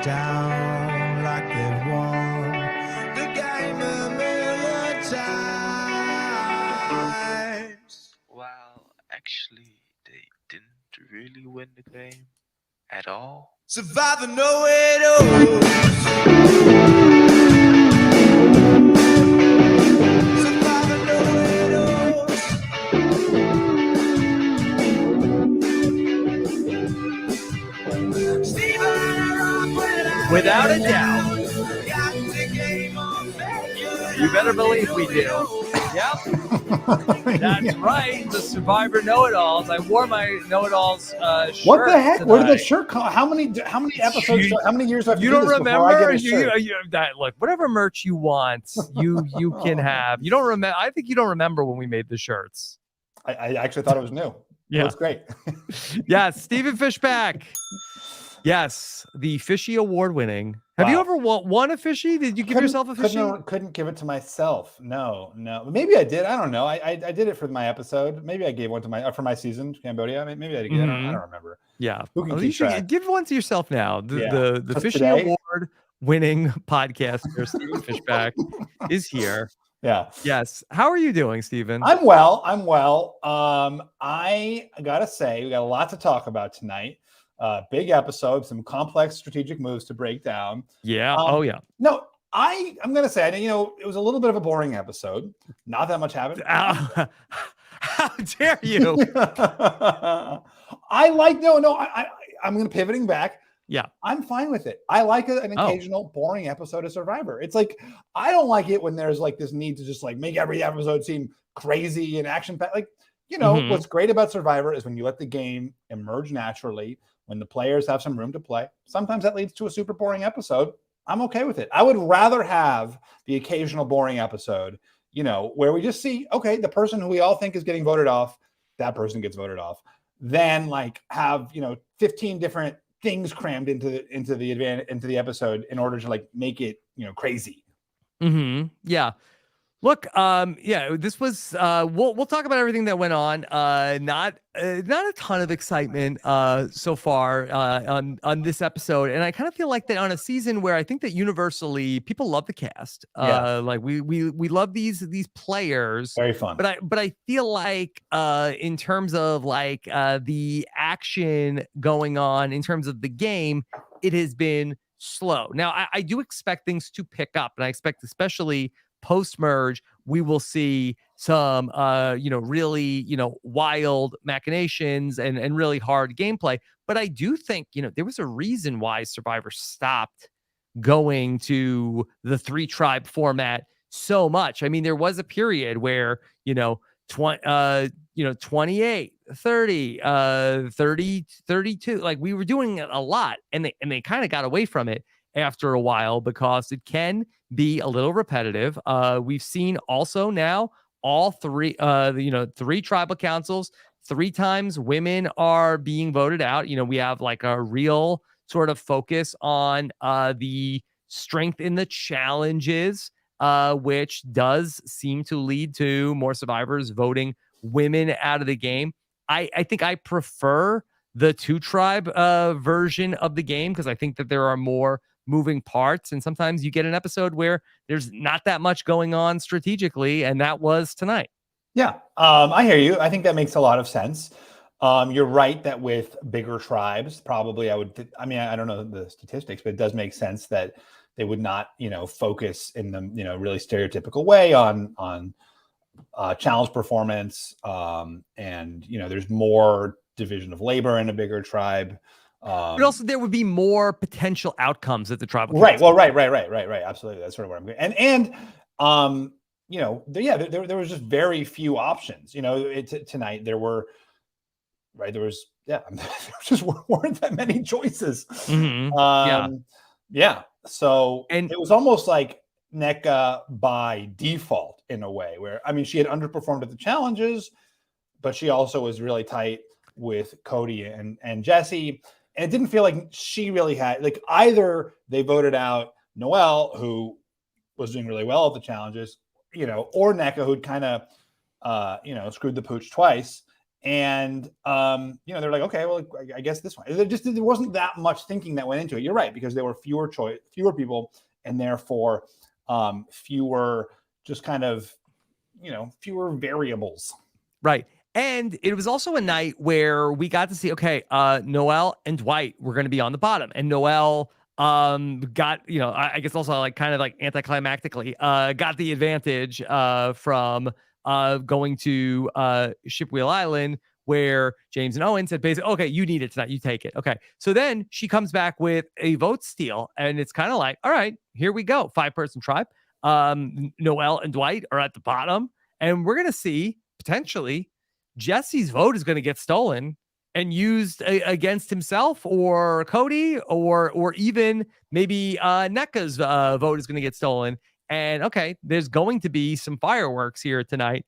down like they won the game a million times. Well, actually, they didn't really win the game at all. Survivor know it all. Survivor know it all. Stephen and Rhap went out. Without a doubt. Got the game on back. You better believe we do. Yep. That's right. The Survivor Know-It-Alls. I wore my Know-It-Alls shirt. What the heck? Where did tonight. the shirt come? How many episodes? How many years do I have to You do don't this before I remember? get a shirt? Look, whatever merch you want, you can have. You don't remember? I think you don't remember when we made the shirts. I actually thought it was new. Yeah. It was great. Yes, Stephen Fishbach. Yes, the Fishy Award winning. Have you Wow. ever won a Fishy? Did you give yourself a Fishy? Couldn't give it to myself. No. Maybe I did. I don't know. I did it for my episode. Maybe I gave one to my for my season Cambodia. Maybe I did. I don't remember. Yeah. Who can Well, keep you should track? give one to yourself now. The Just Fishy today? Award winning podcaster Stephen Fishbach is here. Yeah. Yes. How are you doing, Stephen? I'm well. I gotta say, we got a lot to talk about tonight. Big episode, some complex strategic moves to break down. Yeah. Yeah. No, I'm gonna say, it was a little bit of a boring episode. Not that much happened. How dare you? I'm gonna pivoting back. Yeah. I'm fine with it. I like an occasional boring episode of Survivor. It's like, I don't like it when there's like this need to just like make every episode seem crazy and action packed. Like, what's great about Survivor is when you let the game emerge naturally, when the players have some room to play. Sometimes that leads to a super boring episode. I'm okay with it. I would rather have the occasional boring episode, where we just see, okay, the person who we all think is getting voted off, that person gets voted off, than like have, 15 different things crammed into the episode in order to like make it, crazy. Yeah. Look, this was we'll talk about everything that went on. Not a ton of excitement so far on this episode, and I kind of feel like that on a season where I think that universally people love the cast. Like we love these players. Very fun. But I feel like in terms of like the action going on in terms of the game, it has been slow. Now I do expect things to pick up, and I expect especially post-merge, we will see some, really, wild machinations and really hard gameplay. But I do think, there was a reason why Survivor stopped going to the 3-tribe format so much. I mean, there was a period where, 28, 30, 30, 32, like we were doing a lot, and they kind of got away from it after a while because it can be a little repetitive. We've seen also now all three, 3 tribal councils, 3 times women are being voted out. We have like a real sort of focus on the strength in the challenges, which does seem to lead to more survivors voting women out of the game. I think I prefer the 2-tribe version of the game because I think that there are more moving parts, and sometimes you get an episode where there's not that much going on strategically, and that was tonight. Yeah, I hear you. I think that makes a lot of sense. You're right that with bigger tribes, probably I don't know the statistics, but it does make sense that they would not, focus in the, really stereotypical way on challenge performance. And, there's more division of labor in a bigger tribe. But also there would be more potential outcomes at the tribal. Right. Well, right. Absolutely. That's sort of where I'm going. And there was just very few options, tonight. There just weren't that many choices. So it was almost like NECA by default in a way where, she had underperformed at the challenges, but she also was really tight with Cody and Jesse. And it didn't feel like she really had, like, either they voted out Noelle, who was doing really well at the challenges, or NECA, who'd kind of, screwed the pooch twice. And they're like, okay, well, I guess this one. There wasn't that much thinking that went into it. You're right, because there were fewer people, and therefore fewer just kind of fewer variables. Right. And it was also a night where we got to see, okay, Noelle and Dwight were going to be on the bottom, and Noelle got, I guess also like kind of like anticlimactically got the advantage from going to Shipwheel Island, where James and Owen said basically, okay, you need it tonight, you take it. Okay. So then she comes back with a vote steal, and it's kind of like, all right, here we go. 5-person tribe. Noelle and Dwight are at the bottom, and we're going to see potentially Jesse's vote is going to get stolen and used against himself or Cody, or even maybe NECA's vote is going to get stolen. And okay, there's going to be some fireworks here tonight.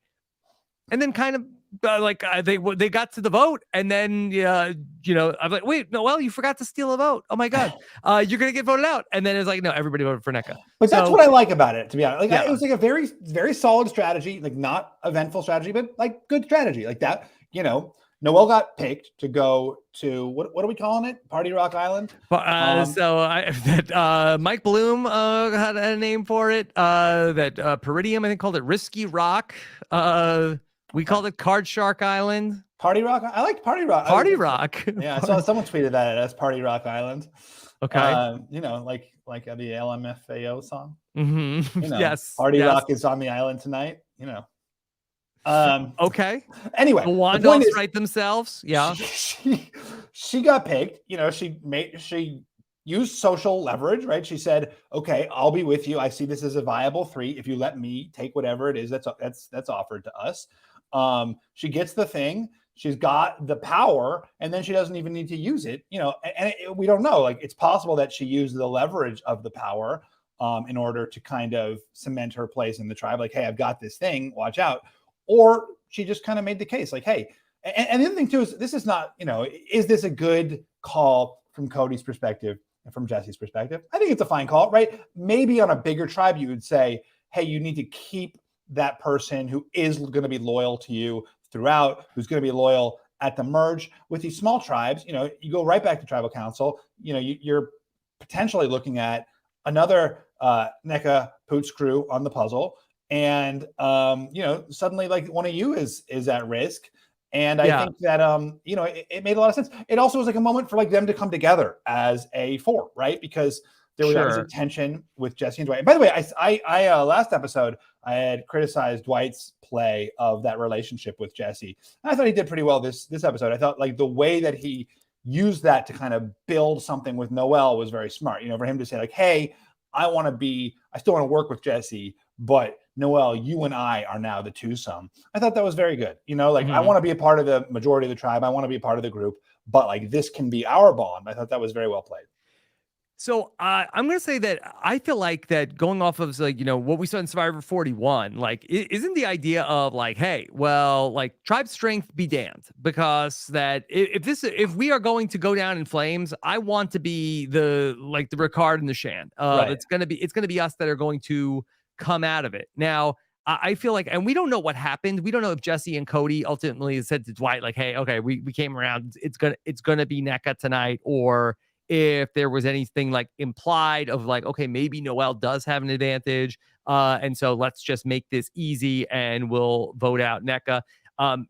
And then kind of they got to the vote, and then I'm like, wait, Noelle, you forgot to steal a vote. Oh my God, you're gonna get voted out. And then it's like, no, everybody voted for NECA. But that's what I like about it, to be honest. It was like a very, very solid strategy, like not eventful strategy, but like good strategy, like that. Noelle got picked to go to what are we calling it? Party Rock Island. Mike Bloom had a name for it. That Peridium, I think, called it Risky Rock. We called it Card Shark Island. Party Rock. I liked Party Rock. Party Rock. Yeah, I saw someone tweeted that as Party Rock Island. Okay. Like the LMFAO song. Mm-hmm. Yes. Party Rock is on the island tonight. Okay. Anyway, the Wandos write themselves. Yeah. She got picked. She used social leverage, right? She said, okay, I'll be with you. I see this as a viable 3 if you let me take whatever it is that's offered to us. She gets the thing. She's got the power, and then she doesn't even need to use it. We don't know. Like, it's possible that she used the leverage of the power in order to kind of cement her place in the tribe. Like, hey, I've got this thing. Watch out. Or she just kind of made the case. Like, hey, and the other thing too is this is not. Is this a good call from Cody's perspective and from Jesse's perspective? I think it's a fine call, right? Maybe on a bigger tribe, you would say, hey, you need to keep that person who is going to be loyal to you throughout, who's going to be loyal at the merge. With these small tribes, you go right back to tribal council. You're potentially looking at another NECA Poots crew on the puzzle. And, suddenly like one of you is at risk. And I think that, it made a lot of sense. It also was like a moment for like them to come together as a 4, right? Because there was always a tension with Jesse and Dwight. And by the way, I last episode, I had criticized Dwight's play of that relationship with Jesse. And I thought he did pretty well this episode. I thought like the way that he used that to kind of build something with Noelle was very smart. For him to say like, hey, I still want to work with Jesse, but Noelle, you and I are now the twosome. I thought that was very good. I want to be a part of the majority of the tribe. I want to be a part of the group, but like this can be our bond. I thought that was very well played. So I'm going to say that I feel like that going off of like, what we saw in Survivor 41, like isn't the idea of like, hey, well, like tribe strength be damned, because that if we are going to go down in flames, I want to be the Ricard and the Shan. Right. It's going to be us that are going to come out of it. Now, I feel like, and we don't know what happened. We don't know if Jesse and Cody ultimately said to Dwight, like, hey, okay, we came around. It's gonna be NECA tonight, or if there was anything like implied of like, okay, maybe Noelle does have an advantage. And so let's just make this easy and we'll vote out NECA.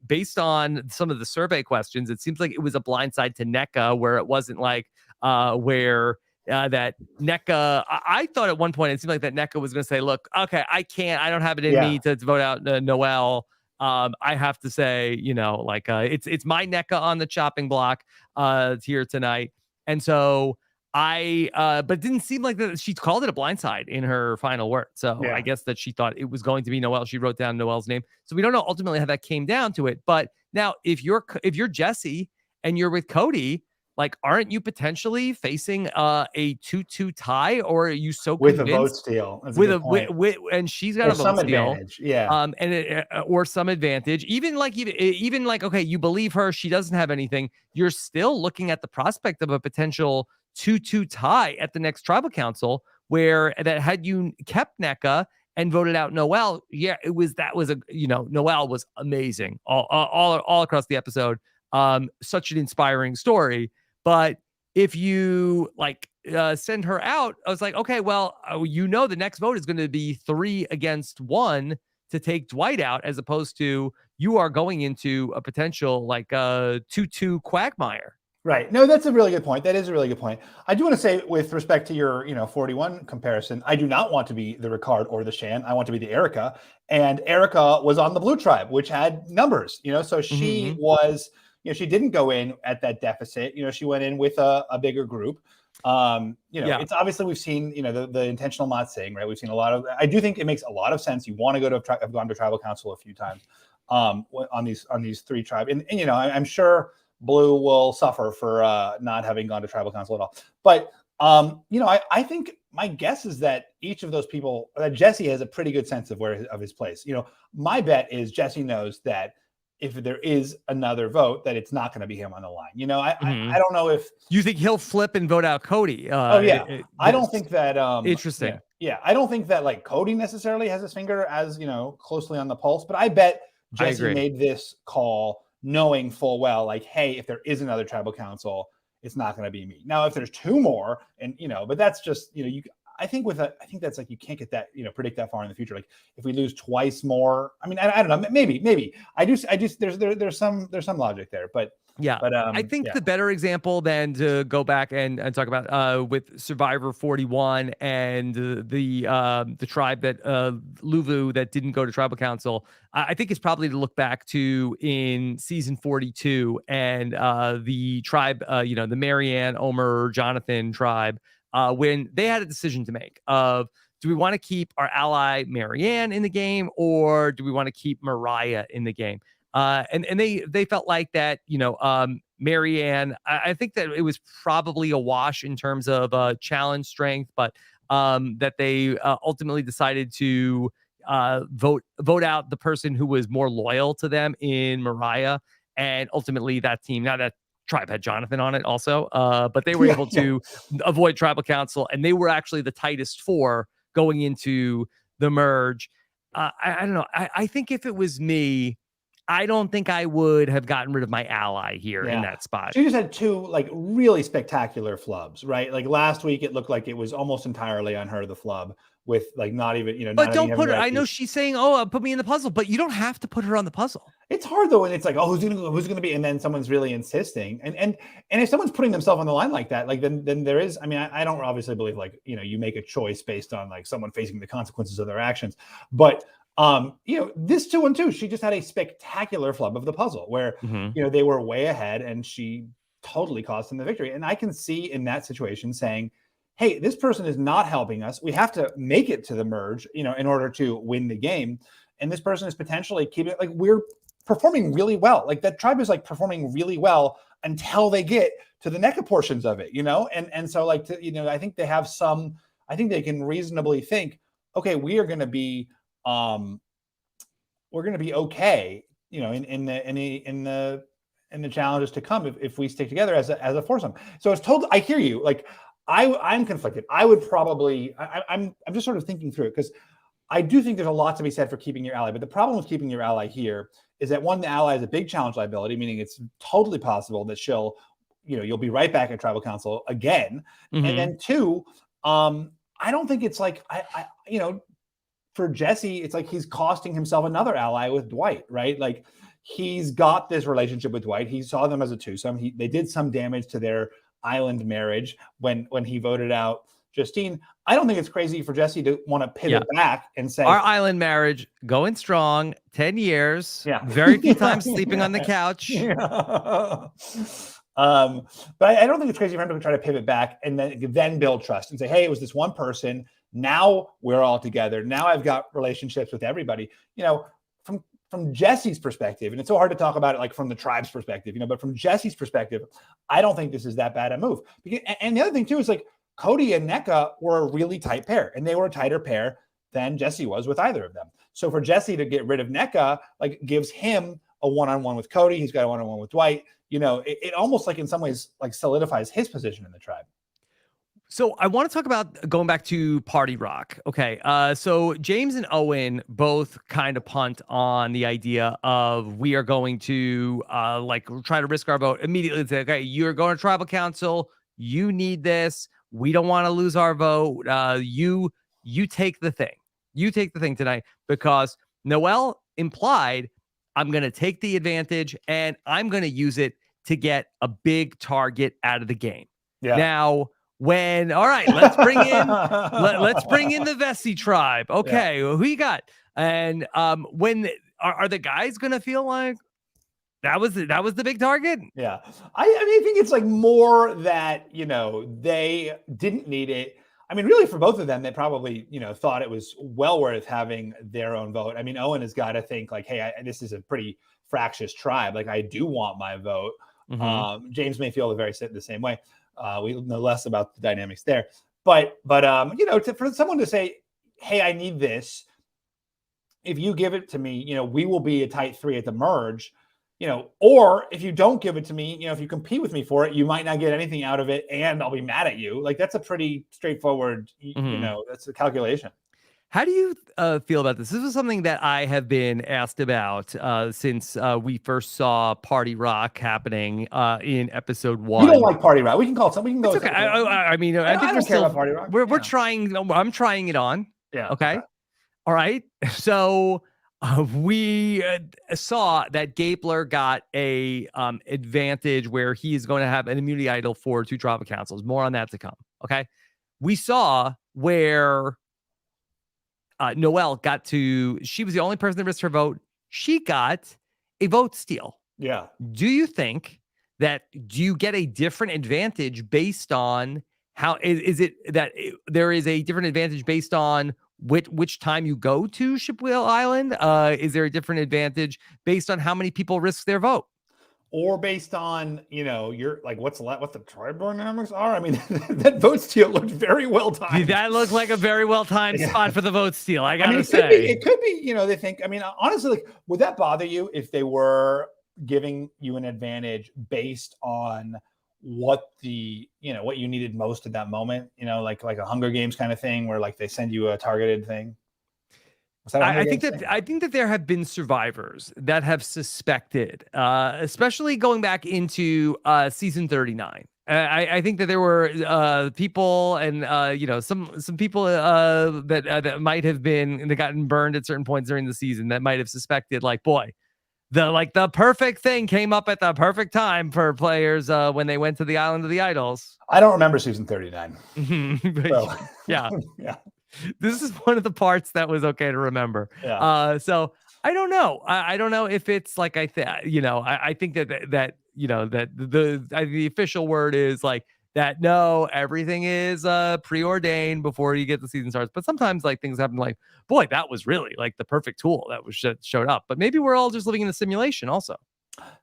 Based on some of the survey questions, it seems like it was a blindside to NECA, where it wasn't like where that NECA, I thought at one point it seemed like that NECA was going to say, look, okay, I don't have it in me to vote out Noelle. I have to say, it's my NECA on the chopping block here tonight. And so but it didn't seem like that. She called it a blindside in her final word. So I guess that she thought it was going to be Noelle. She wrote down Noelle's name. So we don't know ultimately how that came down to it. But now if you're Jesse and you're with Cody, like, aren't you potentially facing a 2-2 tie, or are you so with convinced a vote steal? And she's got a vote steal, advantage, or some advantage. Even like okay, you believe her, she doesn't have anything. You're still looking at the prospect of a potential 2-2 tie at the next tribal council, where that had you kept NECA and voted out Noelle, Noelle was amazing all across the episode. Such an inspiring story. But if you send her out, I was like, okay, well, the next vote is going to be 3 against 1 to take Dwight out, as opposed to you are going into a potential 2-2 quagmire. Right. No, that's a really good point. That is a really good point. I do want to say, with respect to your, 41 comparison, I do not want to be the Ricard or the Shan. I want to be the Erica. And Erica was on the Blue Tribe, which had numbers, so she was, she didn't go in at that deficit. She went in with a bigger group. It's obviously, we've seen, the intentional not saying, right? We've seen a lot of, I do think it makes a lot of sense. You want to go to, I've gone to tribal council a few times on these 3 tribes. And I'm sure Blue will suffer for not having gone to tribal council at all. But, I think my guess is that each of those people, that Jesse has a pretty good sense of his place. My bet is Jesse knows that if there is another vote, that it's not going to be him on the line. I don't know if you think he'll flip and vote out Cody. I don't think that. Interesting. Yeah, I don't think that Cody necessarily has his finger as closely on the pulse, but I bet Jesse made this call knowing full well, hey, if there is another tribal council, it's not going to be me. Now, if there's 2 more, and but that's just I think that's you can't get that predict that far in the future. If we lose twice more, I mean, I don't know, maybe I just there's some logic there, but I think the better example than to go back and talk about with Survivor 41 and the tribe that Luvu that didn't go to tribal council, I think it's probably to look back to in season 42 and the tribe, the Marianne, Omer, Jonathan tribe, when they had a decision to make of, do we want to keep our ally Marianne in the game, or do we want to keep Mariah in the game? And they felt like that, Marianne, I think that it was probably a wash in terms of challenge strength, but that they ultimately decided to vote out the person who was more loyal to them in Mariah. And ultimately that team, now that tribe had Jonathan on it also, but they were able to avoid tribal council, and they were actually the tightest 4 going into the merge. I don't know. I think if it was me, I don't think I would have gotten rid of my ally here in that spot. She just had 2 really spectacular flubs, right? Last week, it looked like it was almost entirely on her, the flub, with not even, But don't put her. I know she's saying, "Oh, put me in the puzzle," but you don't have to put her on the puzzle. It's hard though, and it's oh, who's gonna be, and then someone's really insisting, and if someone's putting themselves on the line like that, then there is. I mean, I don't obviously believe you make a choice based on someone facing the consequences of their actions, but. This 2-1-2, she just had a spectacular flub of the puzzle where, they were way ahead and she totally cost them the victory. And I can see in that situation saying, hey, this person is not helping us. We have to make it to the merge, in order to win the game. And this person is potentially keeping it, we're performing really well. That tribe is performing really well until they get to the NECA portions of it, and so I think they have I think they can reasonably think, okay, we are going to be, we're going to be okay, in the challenges to come if we stick together as a foursome. So it's I hear you. I'm conflicted. I would probably, I'm just sort of thinking through it, because I do think there's a lot to be said for keeping your ally. But the problem with keeping your ally here is that, one, the ally is a big challenge liability, meaning it's totally possible that you'll be right back at tribal council again. And then 2, I don't think it's for Jesse, it's he's costing himself another ally with Dwight, right? He's got this relationship with Dwight. He saw them as a twosome. They did some damage to their island marriage when he voted out Justine. I don't think it's crazy for Jesse to want to pivot back and say, our island marriage going strong, 10 years, very few times sleeping on the couch. But I don't think it's crazy for him to try to pivot back and then build trust and say, hey, it was this one person. Now we're all together. Now I've got relationships with everybody, from Jesse's perspective. And it's so hard to talk about it from the tribe's perspective, but from Jesse's perspective, I don't think this is that bad a move. And the other thing too is Cody and NECA were a really tight pair, and they were a tighter pair than Jesse was with either of them. So for Jesse to get rid of NECA, gives him a one-on-one with Cody. He's got a one-on-one with Dwight. It almost in some ways solidifies his position in the tribe. So I want to talk about going back to Party Rock. Okay. So James and Owen both kind of punt on the idea of we are going to like try to risk our vote immediately. Say, okay, you're going to tribal council. You need this. We don't want to lose our vote. You take the thing. You take the thing tonight because Noelle implied I'm going to take the advantage and I'm going to use it to get a big target out of the game. Yeah. Now, all right, let's bring in the Vessi tribe. Okay, who you got? And when are the guys gonna feel like that was the big target? Yeah, I mean, I think it's like more that they didn't need it. I mean, really, for both of them, they probably thought it was well worth having their own vote. I mean, Owen has got to think like, hey, this is a pretty fractious tribe. Like, I do want my vote. Mm-hmm. James may feel the same way. We know less about the dynamics there, but for someone to say, hey, I need this. If you give it to me, we will be a tight 3 at the merge, or if you don't give it to me, if you compete with me for it, you might not get anything out of it and I'll be mad at you. Like, that's a pretty straightforward, that's a calculation. How do you feel about this? This is something that I have been asked about since we first saw Party Rock happening in episode 1. We don't like Party Rock. We can call it something. We can go. It's okay. I mean, I think we're still about Party Rock. We're trying. I'm trying it on. Yeah. Okay. All right. So we saw that Gabler got a advantage where he's going to have an immunity idol for 2 tribal councils. More on that to come. Okay. We saw where Noelle she was the only person that risked her vote. She got a vote steal. Yeah. Do you think do you get a different advantage based on how is it that there is a different advantage based on which time you go to Shipwheel Island? Is there a different advantage based on how many people risk their vote? Or based on, you're like, what the tribe dynamics are? I mean, that vote steal looked very well timed. That looked like a very well timed spot for the vote steal. I gotta say, it could be, they think, I mean, honestly, like, would that bother you if they were giving you an advantage based on what what you needed most at that moment, like a Hunger Games kind of thing where like they send you a targeted thing? I think that there have been survivors that have suspected, especially going back into season 39. I think that there were people and some people that might have been that gotten burned at certain points during the season that might have suspected, like, boy, the perfect thing came up at the perfect time for players when they went to the Island of the Idols. I don't remember season 39. So, yeah. Yeah. This is one of the parts that was okay to remember. Yeah. So I don't know. I don't know if it's like I think that the official word is like that. No, everything is preordained before you get the season starts. But sometimes like things happen. Like, boy, that was really like the perfect tool that was showed up. But maybe we're all just living in a simulation also.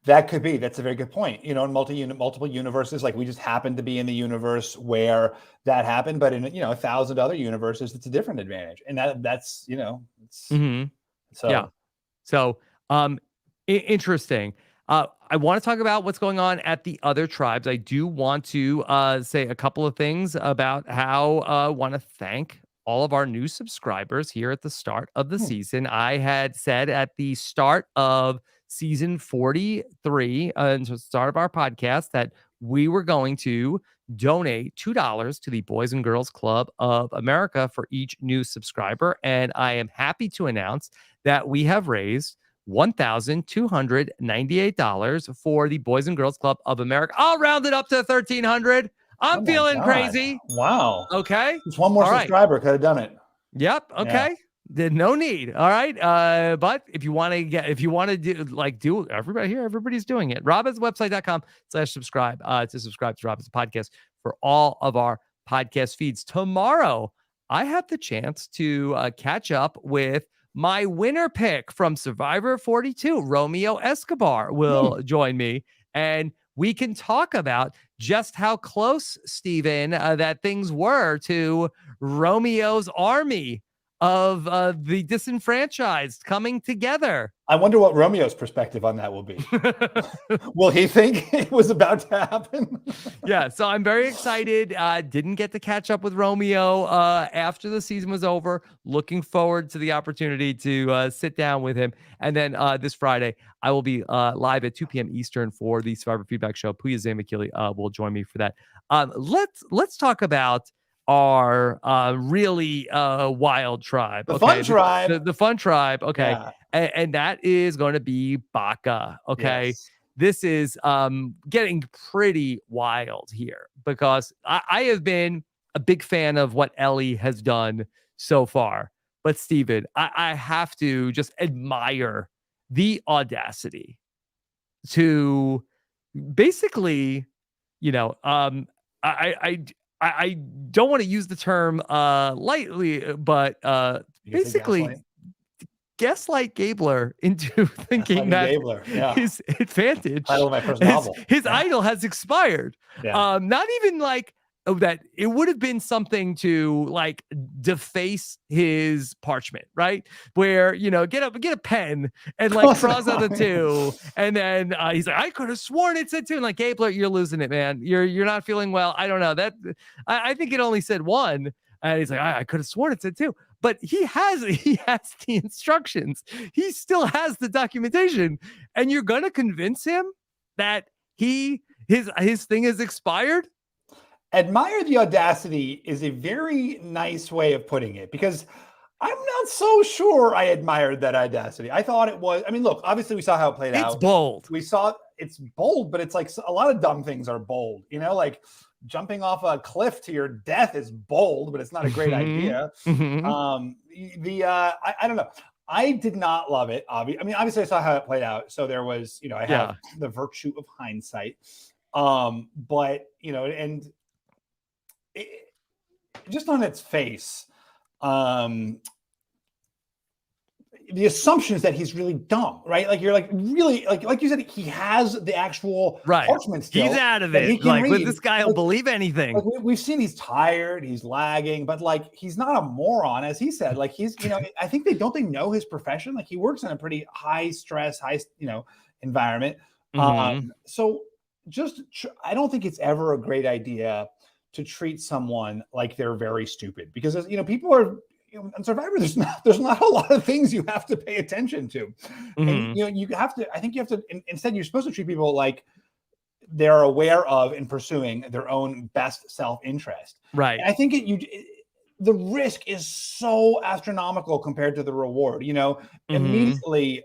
That could be. That's a very good point. In multiple universes, like we just happen to be in the universe where that happened, but in 1,000 other universes, it's a different advantage, and that's so yeah. So interesting. I want to talk about what's going on at the other tribes. I do want to say a couple of things about how I want to thank all of our new subscribers here at the start of the season. I had said at the start of season 43, and the start of our podcast, that we were going to donate $2 to the Boys and Girls Club of America for each new subscriber. And I am happy to announce that we have raised $1,298 for the Boys and Girls Club of America. I'll round it up to $1,300. I'm feeling crazy. Wow. Okay. Just one more subscriber could have done it. Yep. Okay. Yeah. No need. All right. But if you want to do everybody here, everybody's doing it. RobbinsWebsite.com/subscribe to subscribe to Robbins Podcast for all of our podcast feeds. Tomorrow, I have the chance to catch up with my winner pick from Survivor 42. Romeo Escobar will join me, and we can talk about just how close, Stephen, that things were to Romeo's army of the disenfranchised coming together. I wonder what Romeo's perspective on that will be. Will he think it was about to happen? Yeah, so I'm very excited. Didn't get to catch up with Romeo after the season was over. Looking forward to the opportunity to sit down with him. And then this Friday, I will be live at 2 p.m. Eastern for the Survivor Feedback Show. Puya Zamakili will join me for that. Let's talk about our really wild tribe. The fun tribe. The fun tribe. Okay. Yeah. And that is going to be Baka. Okay. Yes. This is getting pretty wild here because I have been a big fan of what Ellie has done so far. But Stephen, I have to just admire the audacity to basically, I don't want to use the term lightly, but basically gaslight Gabler into thinking that his advantage, his idol has expired. Yeah. Not even like that it would have been something to like deface his parchment, right? Where, get a pen and like cross out the 2. And then he's like, I could have sworn it said 2. And like, Gabler, you're losing it, man. You're not feeling well. I don't know that. I think it only said 1. And he's like, I could have sworn it said 2. But he has the instructions. He still has the documentation. And you're going to convince him that his thing is expired? Admire the audacity is a very nice way of putting it, because I'm not so sure I admired that audacity. I thought it was, look, obviously we saw how it played out. It's bold. We saw it's bold, but it's like a lot of dumb things are bold, like jumping off a cliff to your death is bold, but it's not a great idea. I don't know. I did not love it. Obviously I saw how it played out. So there was, I have the virtue of hindsight. But, and just on its face, the assumption is that he's really dumb, right? Like you're like really like you said, he has the actual parchment still. He's out of it. Like with this guy, will believe anything. Like we've seen he's tired, he's lagging, but like he's not a moron, as he said. Like he's, I think they know his profession. Like he works in a pretty high stress, environment. So just I don't think it's ever a great idea to treat someone like they're very stupid, because people are on Survivor. There's not a lot of things you have to pay attention to, and you have to. I think you have to. Instead, you're supposed to treat people like they're aware of and pursuing their own best self-interest. Right. And I think the risk is so astronomical compared to the reward. Immediately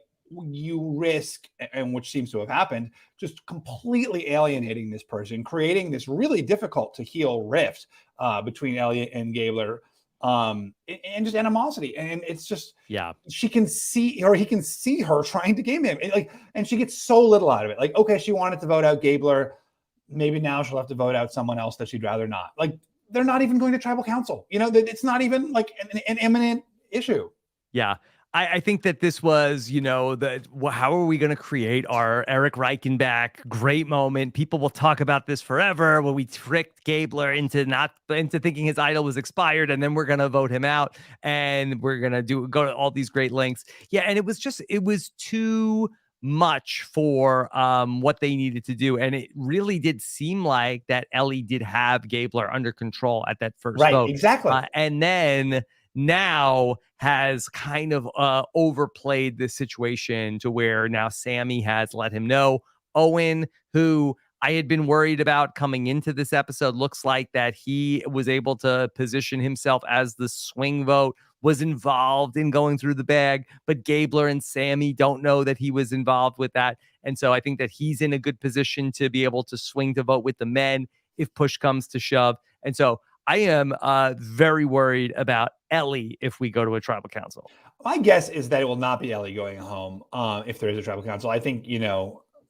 you risk, and which seems to have happened, just completely alienating this person, creating this really difficult to heal rift between Elliot and Gabler, and just animosity. And it's just, she can see, or he can see her trying to game him, and she gets so little out of it. Like, okay, she wanted to vote out Gabler, maybe now she'll have to vote out someone else that she'd rather not. Like, they're not even going to tribal council. It's not even like an imminent issue. Yeah. I think that this was, how are we going to create our Eric Reichenbach great moment? People will talk about this forever, when we tricked Gabler into thinking his idol was expired, and then we're going to vote him out, and we're going to go to all these great lengths. Yeah, and it was too much for what they needed to do, and it really did seem like that Ellie did have Gabler under control at that first vote. Exactly. And then now has kind of overplayed this situation to where now Sammy has let him know. Owen, who I had been worried about coming into this episode, looks like that he was able to position himself as the swing vote, was involved in going through the bag, but Gabler and Sammy don't know that he was involved with that. And so I think that he's in a good position to be able to swing to vote with the men if push comes to shove. And so I am very worried about Ellie if we go to a tribal council. My guess is that it will not be Ellie going home if there is a tribal council. I think,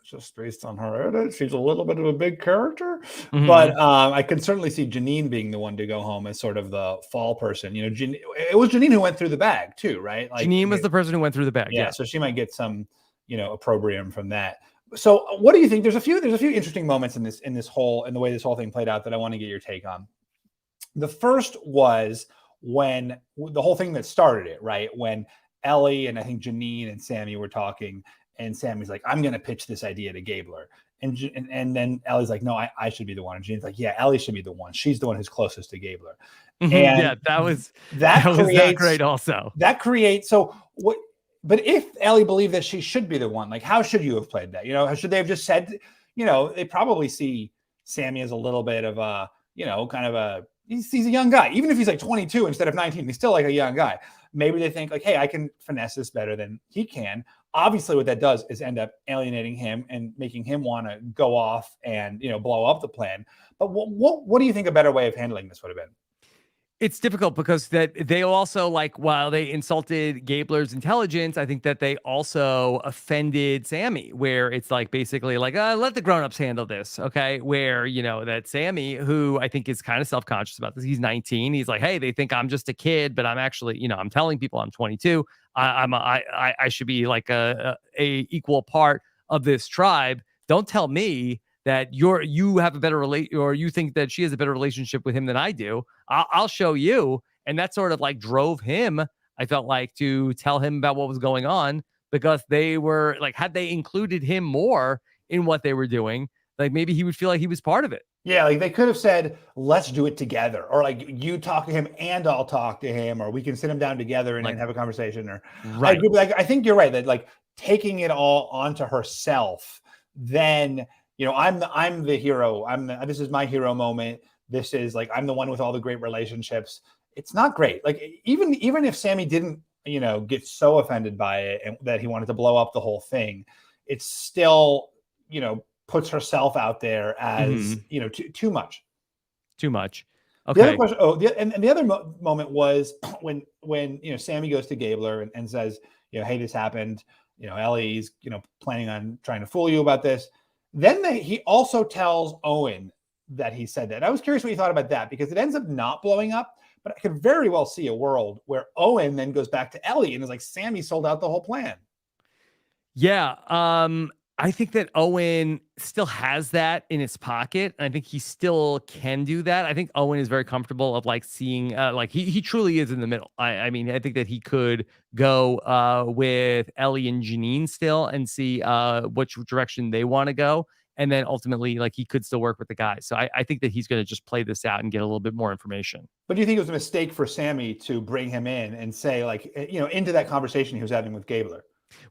just based on her edit, she's a little bit of a big character. But I can certainly see Janine being the one to go home as sort of the fall person. It was Janine who went through the bag too, right? Like, Janine was the person who went through the bag. Yeah. So she might get some, opprobrium from that. So what do you think? There's a few interesting moments in the way this whole thing played out that I want to get your take on. The first was when the whole thing that started it, right? When Ellie and I think Janine and Sammy were talking, and Sammy's like, I'm going to pitch this idea to Gabler. And then Ellie's like, no, I should be the one. And Janine's like, yeah, Ellie should be the one. She's the one who's closest to Gabler. And yeah, that was not great also. That creates, so what, but if Ellie believed that she should be the one, like, how should you have played that? You know, should they have just said, you know, they probably see Sammy as a little bit of a, you know, kind of a, he's a young guy. Even if he's like 22 instead of 19, he's still like a young guy. Maybe they think like, hey, I can finesse this better than he can. Obviously, what that does is end up alienating him and making him want to go off and, you know, blow up the plan. But what do you think a better way of handling this would have been? It's difficult because that they also, like, while they insulted Gabler's intelligence, I think that they also offended Sammy, where it's like basically like, let the grown-ups handle this, okay? Where, you know, that Sammy, who I think is kind of self-conscious about this, he's 19. He's like, hey, they think I'm just a kid, but I'm actually, you know, I'm telling people I'm 22. I should be like a equal part of this tribe. Don't tell me that you have a better or you think that she has a better relationship with him than I do. I'll show you. And that sort of like drove him, I felt like, to tell him about what was going on, because they were like, had they included him more in what they were doing, like maybe he would feel like he was part of it. Yeah, like they could have said, let's do it together, or like you talk to him and I'll talk to him, or we can sit him down together and have a conversation. Or right. I think you're right that like taking it all onto herself, then, you know, I'm the hero. This is my hero moment. This is like, I'm the one with all the great relationships. It's not great. Like even if Sammy didn't, you know, get so offended by it and that he wanted to blow up the whole thing, it's still, you know, puts herself out there as, you know, too much. Too much. Okay. The other question, and the other moment was when, you know, Sammy goes to Gabler and says, you know, hey, this happened. You know, Ellie's, you know, planning on trying to fool you about this. Then he also tells Owen that he said that. And I was curious what you thought about that, because it ends up not blowing up, but I could very well see a world where Owen then goes back to Ellie and is like, Sammy sold out the whole plan. Yeah. I think that Owen still has that in his pocket. And I think he still can do that. I think Owen is very comfortable of like seeing, like he truly is in the middle. I mean, I think that he could go with Ellie and Janine still and see which direction they want to go. And then ultimately, like, he could still work with the guys. So I think that he's going to just play this out and get a little bit more information. But do you think it was a mistake for Sammy to bring him in and say, like, you know, into that conversation he was having with Gabler?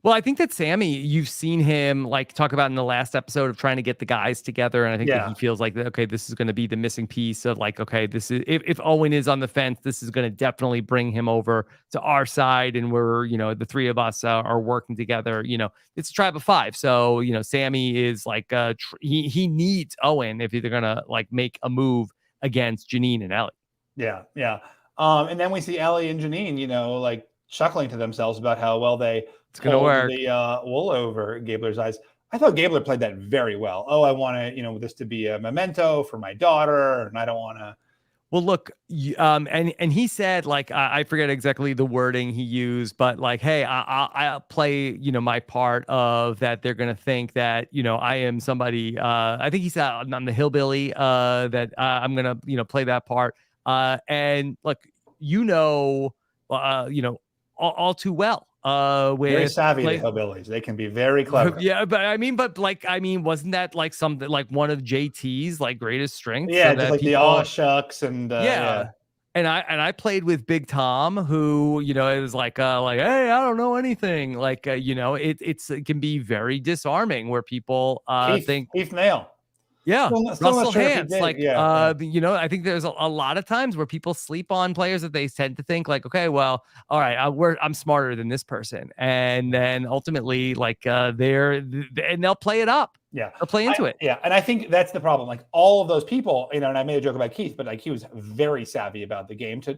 Well, I think that Sammy, you've seen him like talk about in the last episode of trying to get the guys together. And I think that he feels like, okay, this is going to be the missing piece of like, okay, this is, if Owen is on the fence, this is going to definitely bring him over to our side. And we're, you know, the three of us are working together. You know, it's a tribe of five. So, you know, Sammy is like, he needs Owen if they're going to like make a move against Janine and Ellie. Yeah. Yeah. And then we see Ellie and Janine, you know, like chuckling to themselves about how well it's going to work the wool over Gabler's eyes. I thought Gabler played that very well. Oh, I want to, you know, this to be a memento for my daughter, and I don't want to. Well, look, and he said, like, I forget exactly the wording he used, but like, hey, I'll play, you know, my part of that. They're going to think that, you know, I am somebody. I think he said I'm the hillbilly. That I'm going to, you know, play that part. And look, you know, all too well. Very savvy, the hillbillies. They can be very clever. Yeah, but wasn't that like something like one of JT's like greatest strengths? Yeah, so just like the aw shucks and yeah. And I played with Big Tom, who, you know, it was like hey, I don't know anything. Like you know, it can be very disarming where people think Keith Nail. Yeah, Russell Hance. Like, yeah. You know, I think there's a lot of times where people sleep on players that they tend to think like, okay, well, all right, I'm smarter than this person, and then ultimately, like, and they'll play it up. Yeah, they'll play into it. Yeah, and I think that's the problem. Like all of those people, you know, and I made a joke about Keith, but like he was very savvy about the game. He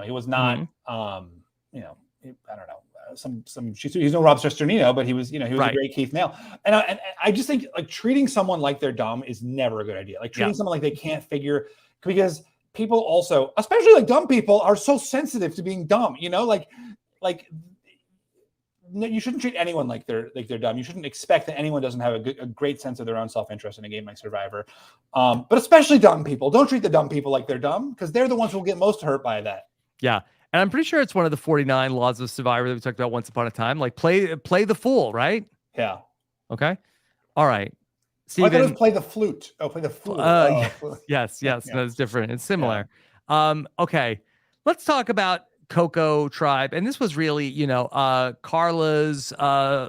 was not, you know, I don't know. He's no Rob Cesternino, but he was a great Keith Nail. And I just think like treating someone like they're dumb is never a good idea. Like treating someone like they can't figure, because people also, especially like dumb people, are so sensitive to being dumb, you know, like you shouldn't treat anyone like they're dumb. You shouldn't expect that anyone doesn't have a great sense of their own self-interest in a game like Survivor. But especially dumb people. Don't treat the dumb people like they're dumb, because they're the ones who will get most hurt by that. Yeah. And I'm pretty sure it's one of the 49 laws of Survivor that we talked about once upon a time. Like play the fool, right? Yeah. Okay. All right. I thought it was Steven, play the flute. Oh, play the fool. yes. Yeah. No, it's different. It's similar. Okay. Let's talk about Coco tribe. And this was really, Carla's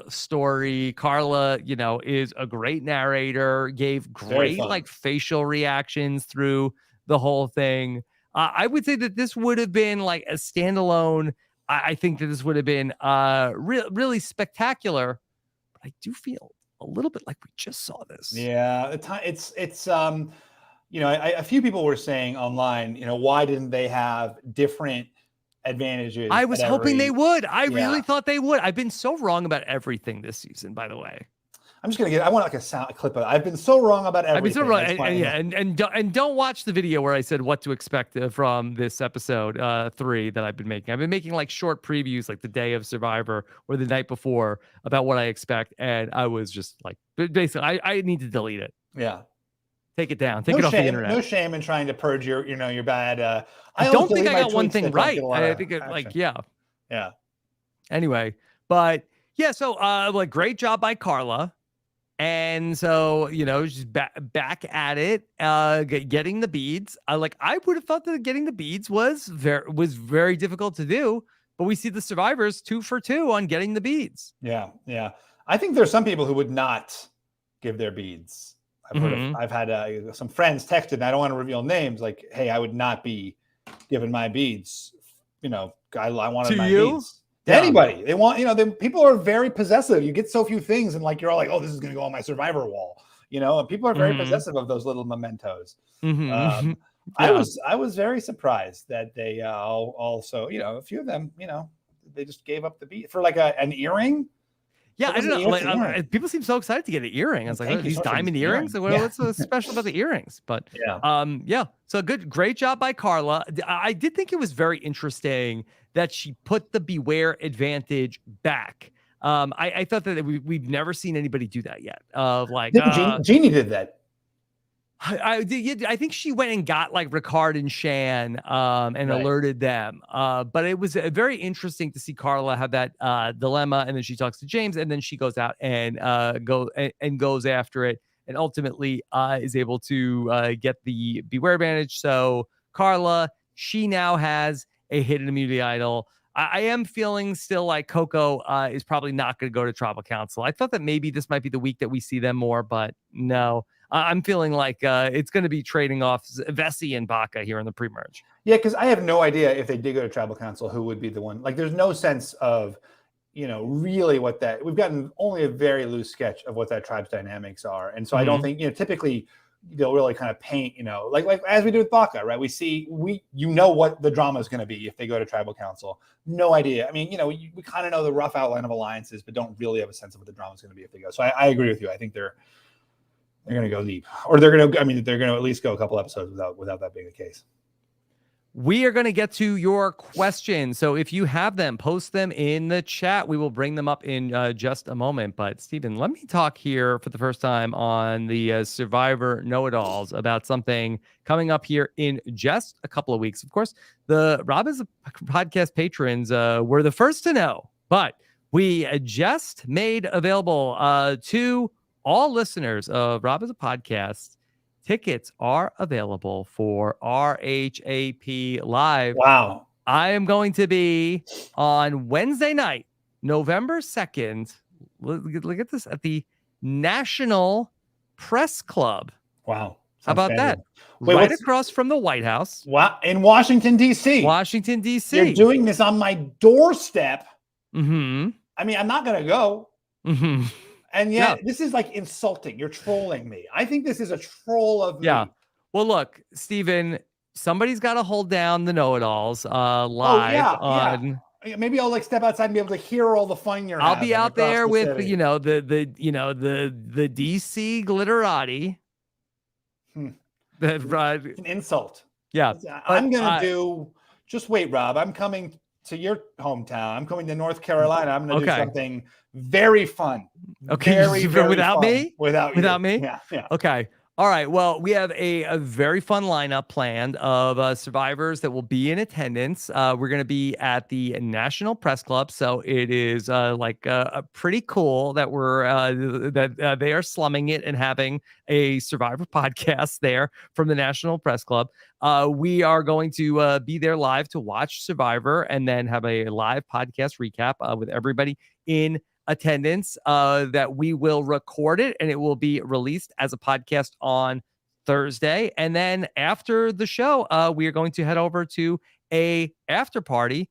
story. Carla, is a great narrator, gave great like facial reactions through the whole thing. I would say that this would have been like a standalone. I think that this would have been really spectacular. But I do feel a little bit like we just saw this. Yeah, it's a few people were saying online, why didn't they have different advantages? I was hoping they would. I really thought they would. I've been so wrong about everything this season, by the way. I'm just gonna I want like a clip of it. I've been so wrong about everything. I've been so wrong. And don't watch the video where I said what to expect from this episode 3 that I've been making. I've been making like short previews like the day of Survivor or the night before about what I expect. And I was just like, basically, I need to delete it. Yeah. Take it down. Take it off the internet. No shame in trying to purge your bad. I don't think I got one thing right. I think yeah. Anyway, but yeah, so like great job by Carla. And so, she's back at it, getting the beads. I would have thought that getting the beads was very difficult to do, but we see the survivors 2 for 2 on getting the beads. Yeah. I think there's some people who would not give their beads. I've had some friends texted, and I don't want to reveal names, like, hey, I would not be giving my beads. I wanted my beads. To anybody. They want, people are very possessive. You get so few things, and like you're all like, oh, this is going to go on my Survivor wall. And people are very possessive of those little mementos. I was very surprised that they also, a few of them, they just gave up the beat for like an earring. Yeah, I don't know. People seem so excited to get an earring. I was like, these diamond earrings? What's so special about the earrings? But so great job by Carla. I did think it was very interesting that she put the Beware advantage back. I thought that we've never seen anybody do that yet. Jeannie did that. I think she went and got like Ricard and Shan and alerted them. But it was very interesting to see Carla have that dilemma, and then she talks to James, and then she goes out and goes after it, and ultimately is able to get the Beware advantage. So Carla, she now has a hidden immunity idol. I am feeling still like Coco is probably not going to go to Tribal Council. I thought that maybe this might be the week that we see them more, but no. I'm feeling like it's going to be trading off Vessi and Baka here in the pre-merge. Yeah, because I have no idea if they did go to Tribal Council, who would be the one. Like, there's no sense of, really what that. We've gotten only a very loose sketch of what that tribe's dynamics are, and so I don't think typically they'll really kind of paint, like as we do with Baka, right? We what the drama is going to be if they go to Tribal Council. No idea. I mean, we kind of know the rough outline of alliances, but don't really have a sense of what the drama is going to be if they go. So I agree with you. I think they're going to go deep, or they're going to at least go a couple episodes without that being the case. We are going to get to your questions. So if you have them, post them in the chat. We will bring them up in just a moment. But Stephen, let me talk here for the first time on the Survivor Know-It-Alls about something coming up here in just a couple of weeks. Of course, the Rob is a Podcast patrons were the first to know, but we just made available to all listeners of Rob is a Podcast. Tickets are available for RHAP Live. Wow. I am going to be on Wednesday night, November 2nd. Look at this at the National Press Club. Wow. How about that? Right across from the White House. Wow. In Washington, D.C. Washington, D.C. You're doing this on my doorstep. Mm-hmm. I mean, I'm not going to go. Mm-hmm. And yet, this is like insulting. You're trolling me. I think this is a troll of me. Yeah. Well, look, Stephen, somebody's got to hold down the Know-It-Alls live on. Yeah. Maybe I'll like step outside and be able to hear all the fun you're having. I'll be out there with the DC glitterati. An insult. Yeah. I'm gonna do. Just wait, Rob. I'm coming to your hometown. I'm coming to North Carolina. I'm gonna do something very fun. Okay. Very without fun. me? Without me? Yeah. Okay. All right. Well, we have a very fun lineup planned of survivors that will be in attendance. We're going to be at the National Press Club, so it is pretty cool that they are slumming it and having a Survivor podcast there from the National Press Club. We are going to be there live to watch Survivor and then have a live podcast recap with everybody in attendance, that we will record it and it will be released as a podcast on Thursday. And then after the show, we are going to head over to a after party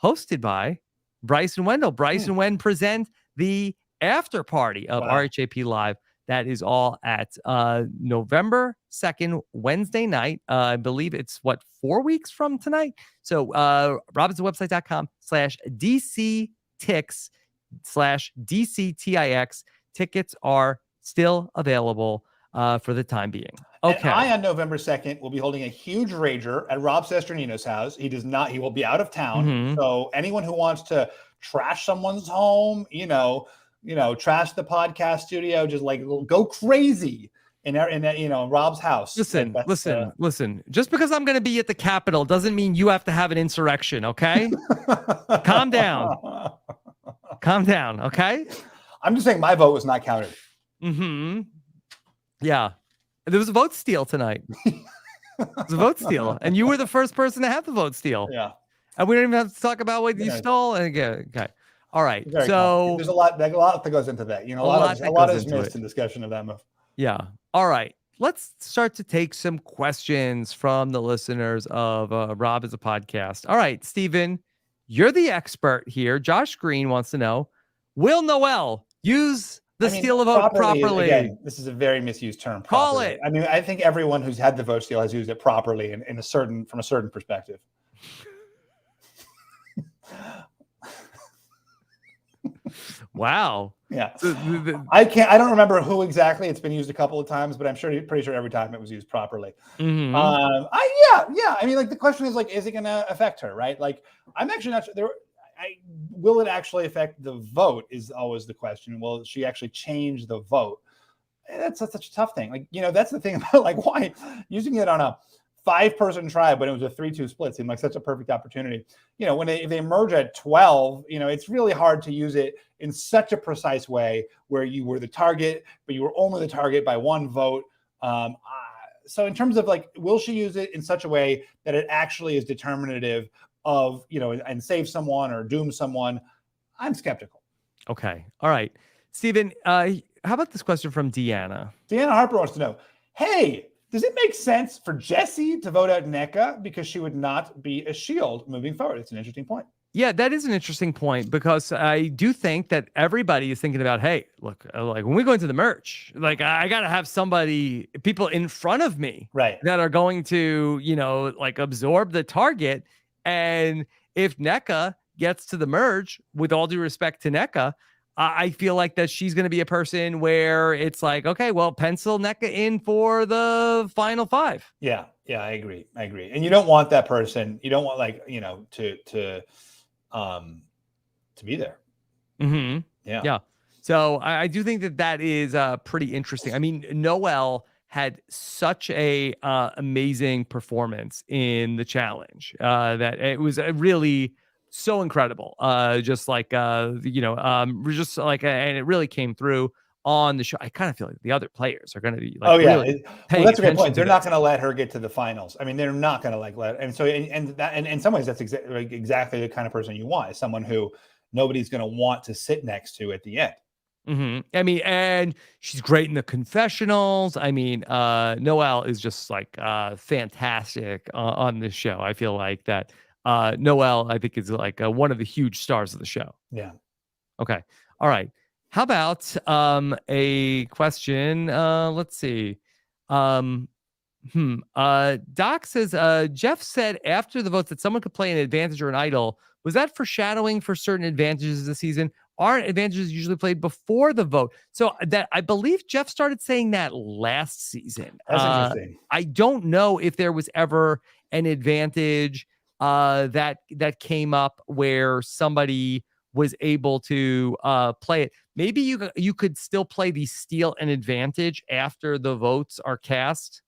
hosted by Bryce and Wendell. Bryce and Wen present the after party of RHAP Live. That is all at November 2nd, Wednesday night. I believe it's 4 weeks from tonight. So RobinsonWebsite.com/DCTix/DCTIX. Tickets are still available for the time being. Okay. And I, on November 2nd, will be holding a huge rager at Rob Cesternino's house. He will be out of town. Mhm. So anyone who wants to trash someone's home, trash the podcast studio, just like go crazy in Rob's house. Listen. Just because I'm going to be at the Capitol doesn't mean you have to have an insurrection. Okay. Calm down. Okay. I'm just saying my vote was not counted. Yeah. There was a vote steal tonight. It was a vote steal. And you were the first person to have the vote steal. Yeah. And we don't even have to talk about what you stole. Okay. All right. Very so there's a lot that goes into that. A lot is missed in discussion of that move. Yeah. All right. Let's start to take some questions from the listeners of Rob is a Podcast. All right, Stephen, you're the expert here. Josh Green wants to know, will Noel use the steal a vote properly? Again, this is a very misused term. Call it. I mean, I think everyone who's had the vote steal has used it properly from a certain perspective. Wow. Yeah. I don't remember who exactly. It's been used a couple of times, but I'm pretty sure every time it was used properly. Mm-hmm. I mean, the question is is it going to affect her, right? I'm actually not sure. Will it actually affect the vote is always the question. Will she actually change the vote? That's such a tough thing. That's the thing about why using it on a 5-person tribe when it was a 3-2 split seemed like such a perfect opportunity. If they merge at 12, it's really hard to use it in such a precise way where you were the target, but you were only the target by 1 vote. So in terms of will she use it in such a way that it actually is determinative of, and save someone or doom someone? I'm skeptical. Okay. All right. Stephen, how about this question from Deanna? Deanna Harper wants to know, hey, does it make sense for Jessie to vote out NECA because she would not be a shield moving forward? It's an interesting point. Yeah, that is an interesting point because I do think that everybody is thinking about, hey, look, when we go into the merge, I got to have people in front of me that are going to, absorb the target. And if NECA gets to the merge, with all due respect to NECA, I feel like that she's going to be a person where it's okay, well, pencil NECA in for the final 5. Yeah, I agree. And you don't want that person. You don't want to be there. Mm-hmm. Yeah. So I do think that is pretty interesting. I mean, Noel had such a amazing performance in the challenge that it was really so incredible. And it really came through on the show. I kind of feel like the other players are going to be really that's a great point. They're not going to let her get to the finals. I mean, they're not going to let. And so, and in some ways, that's exactly the kind of person you want, is someone who nobody's going to want to sit next to at the end. Mm-hmm. I mean, and she's great in the confessionals. I mean, Noel is just fantastic on this show. I feel like that Noel, I think, is one of the huge stars of the show. Yeah. Okay. All right. How about a question? Let's see. Doc says, Jeff said after the votes that someone could play an advantage or an idol. Was that foreshadowing for certain advantages this season? Aren't advantages usually played before the vote? So that I believe Jeff started saying that last season. That's interesting. I don't know if there was ever an advantage that came up where somebody was able to play it. Maybe you could still play the steal and advantage after the votes are cast.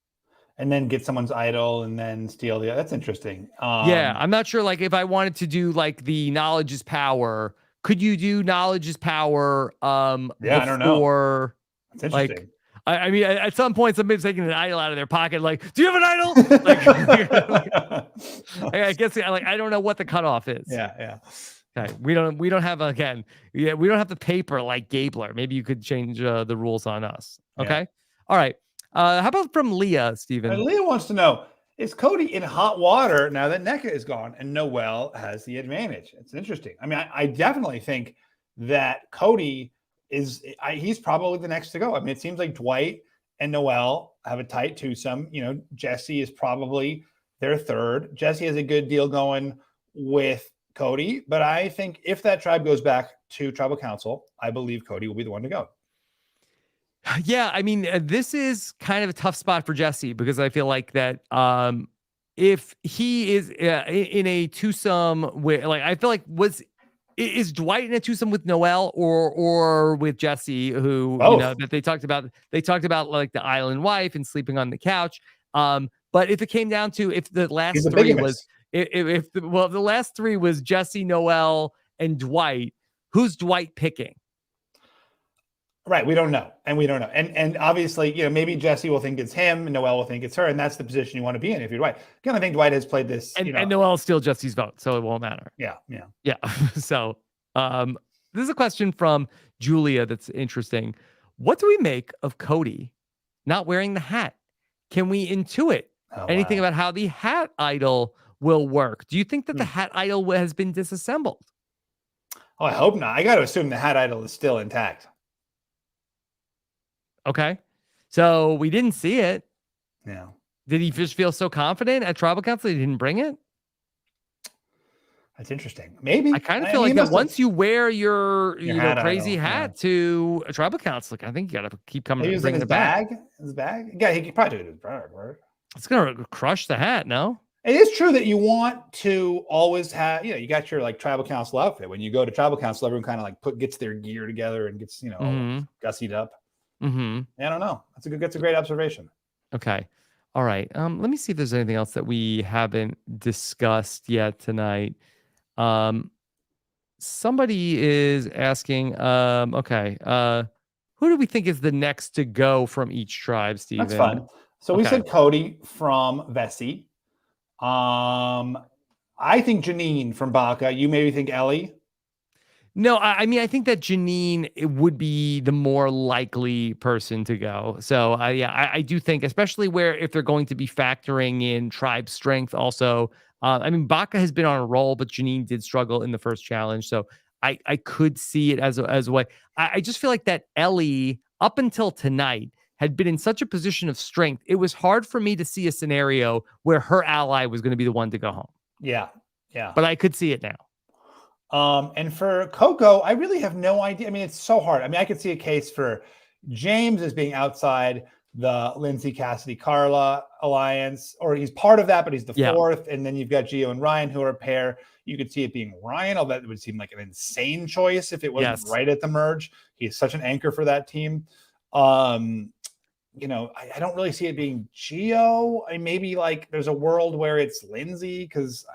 And then get someone's idol and then steal the. That's interesting. Yeah, I'm not sure. Like, if I wanted to do like the knowledge is power, could you do knowledge is power? Yeah, I don't know. That's interesting. Like, I mean, at some point, somebody's taking an idol out of their pocket. Like, do you have an idol? Like, I guess like I don't know what the cutoff is. Yeah. Okay, we don't have we don't have the paper like Gabler. Maybe you could change the rules on us. Okay, Yeah. All right. How about from Leah, Stephen? Leah wants to know: is Cody in hot water now that NECA is gone and Noel has the advantage? It's interesting. I mean, I definitely think that Cody he's probably the next to go. I mean, it seems like Dwight and Noel have a tight twosome. You know, Jesse is probably their third. Jesse has a good deal going with Cody, but I think if that tribe goes back to tribal council, I believe Cody will be the one to go. Yeah, I mean, this is kind of a tough spot for Jesse because I feel like that if he is in a twosome with, like, I feel like is Dwight in a twosome with Noel or with Jesse, who Both. You know that they talked about like the island wife and sleeping on the couch. But if it came down to if the last three was the last three was Jesse, Noel, and Dwight, who's Dwight picking? Right, we don't know, and obviously, you know, maybe Jesse will think it's him, and Noel will think it's her, and that's the position you want to be in if you're Dwight. Again, I think Dwight has played this, and Noel's still Jesse's vote, so it won't matter. Yeah. So, this is a question from Julia that's interesting. What do we make of Cody not wearing the hat? Can we intuit anything about how the hat idol will work? Do you think that the hat idol has been disassembled? Oh, I hope not. I got to assume the hat idol is still intact. Okay. So we didn't see it. Yeah. Did he just feel so confident at tribal council he didn't bring it? That's interesting. Maybe. I kind of feel like that once you wear your crazy hat to a tribal council, I think you got to keep coming and bringing it back. His bag? Yeah, he could probably do it in his bag, right? It's going to crush the hat, no? It is true that you want to always have, you got your like tribal council outfit. When you go to tribal council, everyone kind of like gets their gear together and gets, gussied up. Mm-hmm. I don't know. That's a great observation. Okay. All right. Let me see if there's anything else that we haven't discussed yet tonight. Somebody is asking, okay. Who do we think is the next to go from each tribe, Stephen? That's fun. So we said Cody from Vessi. I think Janine from Baka. You maybe think Ellie? No, I mean, I think that Janine would be the more likely person to go. So, I do think, especially if they're going to be factoring in tribe strength also. I mean, Baka has been on a roll, but Janine did struggle in the first challenge. So I could see it as a way. I just feel like that Ellie, up until tonight, had been in such a position of strength. It was hard for me to see a scenario where her ally was going to be the one to go home. Yeah. But I could see it now. And for Coco, I really have no idea. I mean, it's so hard. I mean, I could see a case for James as being outside the Lindsay, Cassidy, Carla alliance, or he's part of that, but he's the fourth. And then you've got Gio and Ryan, who are a pair. You could see it being Ryan, although that would seem like an insane choice if it wasn't right at the merge. He's such an anchor for that team. I don't really see it being Gio. I mean, maybe like there's a world where it's Lindsay because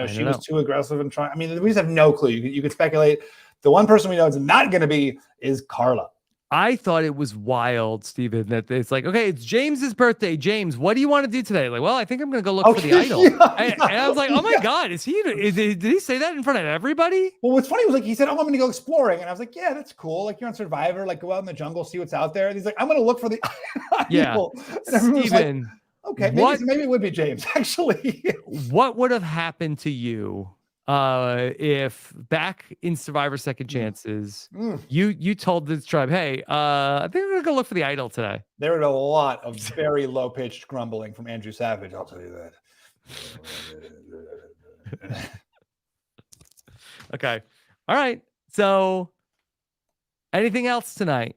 she was too aggressive and trying. I mean, we just have no clue. You could speculate. The one person we know it's not going to be is Carla. I thought it was wild, Stephen, that it's like, okay, it's James's birthday. James, what do you want to do today? Like, well, I think I'm going to go look for the idol. And I was like, oh my God, did he say that in front of everybody? Well, what's funny was like, he said, oh, I'm going to go exploring. And I was like, yeah, that's cool. Like, you're on Survivor, like go out in the jungle, see what's out there. And he's like, I'm going to look for the idol. And everyone was like, okay, maybe it would be James, actually. What would have happened to you if back in Survivor Second Chances, you told this tribe, hey, I think we're gonna go look for the idol today? There were a lot of very low-pitched grumbling from Andrew Savage, I'll tell you that. Okay. All right. So anything else tonight?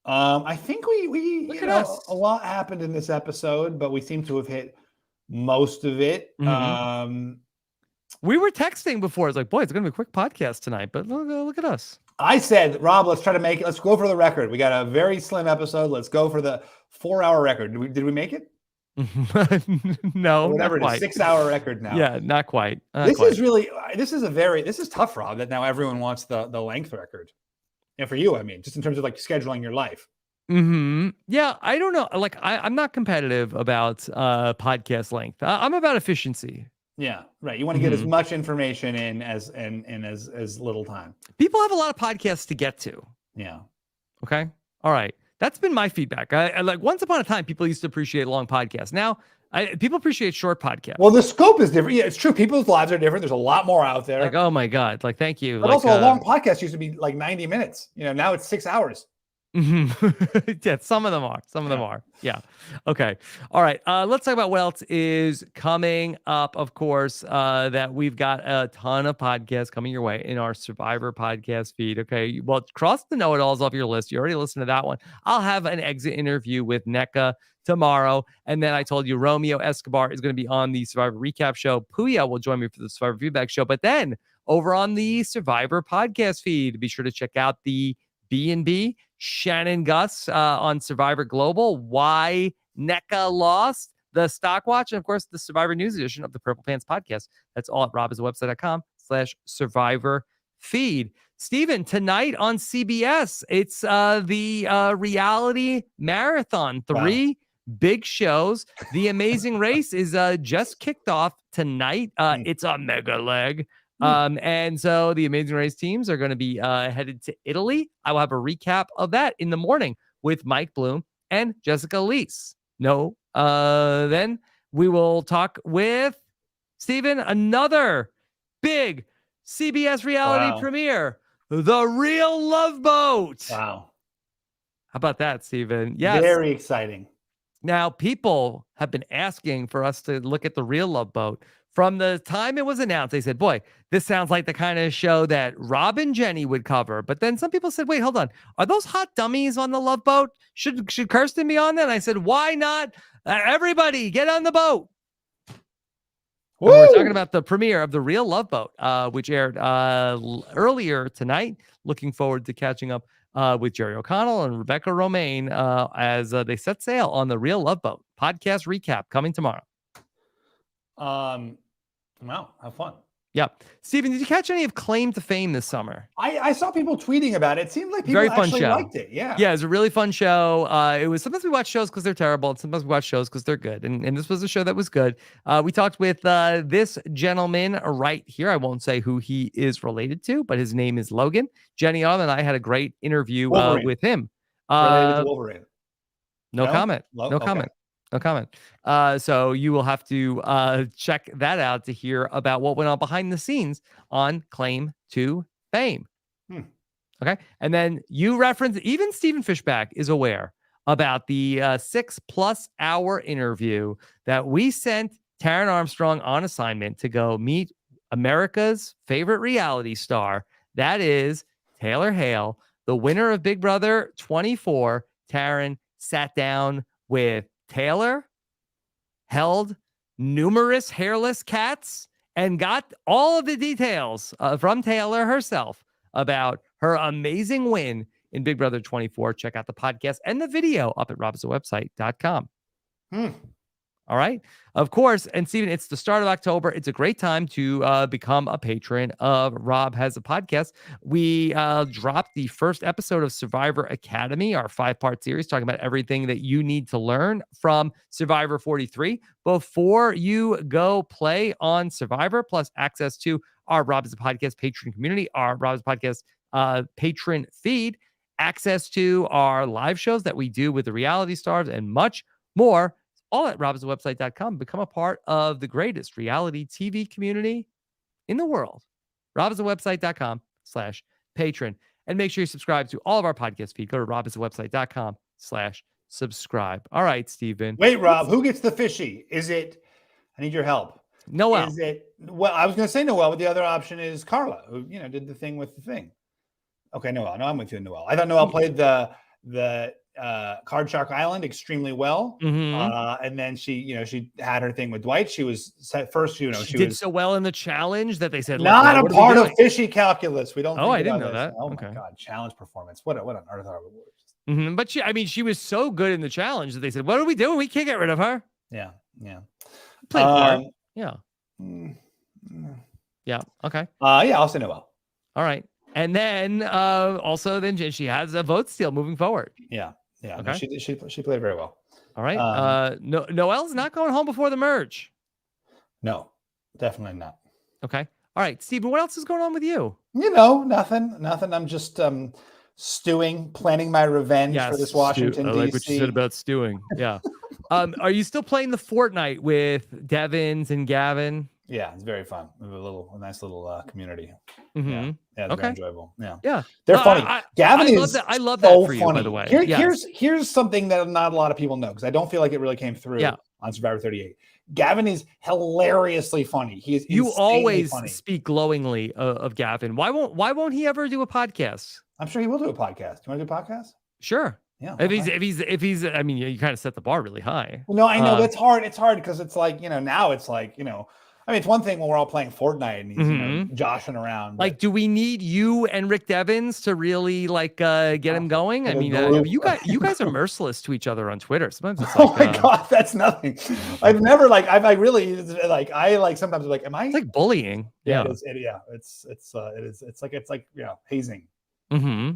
I think we a lot happened in this episode, but we seem to have hit most of it. We were texting before. It's like, boy, it's going to be a quick podcast tonight, but look at us. I said, Rob, let's try to make it. Let's go for the record. We got a very slim episode. Let's go for the 4-hour record. Did we make it? No, whatever not it is, quite. 6-hour record now. Yeah, not quite. This is tough, Rob, that now everyone wants the length record. And for you, I mean, just in terms of like scheduling your life. Yeah, I don't know. Like I'm not competitive about podcast length. I'm about efficiency. Yeah, right. You want to get as much information in as little time. People have a lot of podcasts to get to. Yeah. Okay. All right. That's been my feedback. I like once upon a time, people used to appreciate long podcasts. Now, people appreciate short podcasts. Well, the scope is different. Yeah, it's true. People's lives are different. There's a lot more out there. Like, oh my God. Like, thank you. But like, also, a long podcast used to be like 90 minutes. Now it's 6 hours. Yeah, some of them are. Some of them are. Yeah. Okay. All right. Let's talk about what else is coming up. Of course, that we've got a ton of podcasts coming your way in our Survivor podcast feed. Okay. Well, cross the know-it-alls off your list. You already listened to that one. I'll have an exit interview with NECA tomorrow. And then I told you Romeo Escobar is going to be on the Survivor recap show. Puya will join me for the Survivor feedback show. But then over on the Survivor podcast feed, be sure to check out the B&B Shannon Gus on Survivor Global, why NECA lost, the Stock Watch, and of course the Survivor News edition of the Purple Pants podcast. That's all at robisawebsite.com/Survivor feed. Stephen, tonight on CBS, it's the reality marathon. 3 big shows. The Amazing Race is just kicked off tonight. It's a mega leg. And so the Amazing Race teams are going to be headed to Italy. I will have a recap of that in the morning with Mike Bloom and Jessica Leese. Then we will talk with Stephen, another big CBS reality premiere, The Real Love Boat. Wow. How about that, Stephen? Yes. Very exciting. Now, people have been asking for us to look at The Real Love Boat. From the time it was announced, they said, boy, this sounds like the kind of show that Rob and Jenny would cover. But then some people said, wait, hold on. Are those hot dummies on the Love Boat? Should Kirsten be on that? And I said, why not? Everybody get on the boat. We're talking about the premiere of The Real Love Boat, which aired earlier tonight. Looking forward to catching up with Jerry O'Connell and Rebecca Romaine as they set sail on The Real Love Boat. Podcast recap coming tomorrow. Wow, have fun. Yeah. Stephen, did you catch any of Claim to Fame this summer? I saw people tweeting about it. It seemed like people Very fun actually show. liked it. Yeah. Yeah, it was a really fun show. It was sometimes we watch shows because they're terrible, and sometimes we watch shows because they're good. And this was a show that was good. We talked with this gentleman right here. I won't say who he is related to, but his name is Logan. Jenny Arlen and I had a great interview with him. Related to Wolverine. No comment. No comment. No comment. So you will have to check that out to hear about what went on behind the scenes on Claim to Fame. Okay. And then you reference, even Stephen Fishbach is aware about the 6+ hour interview that we sent Taron Armstrong on assignment to go meet America's favorite reality star. That is Taylor Hale, the winner of Big Brother 24. Taron sat down with Taylor, held numerous hairless cats, and got all of the details from Taylor herself about her amazing win in Big Brother 24. Check out the podcast and the video up at robisawebsite.com. All right. Of course. And Stephen, it's the start of October. It's a great time to become a patron of Rob Has a Podcast. We dropped the first episode of Survivor Academy, our 5-part series, talking about everything that you need to learn from Survivor 43 before you go play on Survivor, plus access to our Rob Has a Podcast patron community, our Rob Has a Podcast patron feed, access to our live shows that we do with the reality stars, and much more. All at robisawebsite.com. Become a part of the greatest reality TV community in the world. robisawebsite.com/patron. And make sure you subscribe to all of our podcast feed. Go to robisawebsite.com/subscribe. All right, Stephen. Wait, Rob, who gets the fishy? Is it, I need your help. Noelle. Is it, well, I was going to say Noelle, but the other option is Carla, who, did the thing with the thing. Okay, Noelle. No, I'm with you, Noelle. I thought Noelle played the Card Shark Island extremely well. And then she had her thing with Dwight. She was set first, she did was so well in the challenge that they said, not what a part of fishy calculus. We don't. Oh, I didn't know that. Oh okay. my God, challenge performance. What on earth are we? But she was so good in the challenge that they said, what are we doing? We can't get rid of her. Yeah. Played part. Yeah. Yeah. Okay. Yeah, I'll say Noelle. All right. And then also then she has a vote steal moving forward. Yeah. Okay. No, she played very well. All right. Noelle's not going home before the merge. No, definitely not. Okay. All right, Stephen, what else is going on with you? Nothing. I'm just stewing, planning my revenge for this Washington, D.C. I like what you said about stewing. Yeah. Are you still playing the Fortnite with Devins and Gavin? Yeah, it's very fun. We have a nice little community. Mm-hmm. Yeah, it's very enjoyable. Yeah, they're funny. Gavin is I love so that for you, funny. by the way. Here's something that not a lot of people know because I don't feel like it really came through on Survivor 38. Gavin is hilariously funny. He is. You always funny. speak glowingly of Gavin. Why won't he ever do a podcast? I'm sure he will do a podcast. Do you want to do a podcast? Sure. Yeah. If he's, I mean, you kind of set the bar really high. Well, no, I know that's hard. It's hard because it's like, now it's like, I mean, it's one thing when we're all playing Fortnite and he's joshing around. Like, do we need you and Rick Devins to really get him going? I mean, you guys are merciless to each other on Twitter. Sometimes it's like, oh my God, that's nothing. I've never I really sometimes like, am I? It's like bullying. Yeah. It's like hazing.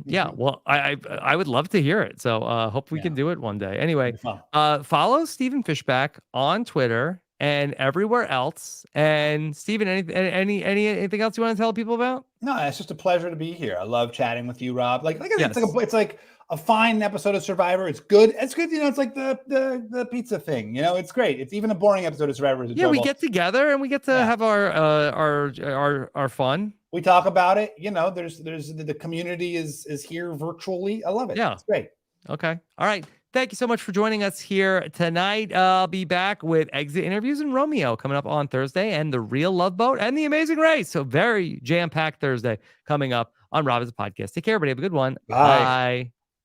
Yeah. Well, I would love to hear it. So hope we can do it one day. Anyway, follow Stephen Fishbach on Twitter and everywhere else. And Stephen, anything else you want to tell people about? No, it's just a pleasure to be here. I love chatting with you, Rob. It's like a fine episode of Survivor. It's good. It's good. It's like the pizza thing. It's great. It's even a boring episode of Survivor. Yeah, we get together and we get to have our fun. We talk about it. There's the community is here virtually. I love it. Yeah, it's great. Okay. All right. Thank you so much for joining us here tonight. I'll be back with Exit Interviews and Romeo coming up on Thursday and The Real Love Boat and The Amazing Race. So very jam-packed Thursday coming up on Robin's podcast. Take care, everybody. Have a good one. Bye.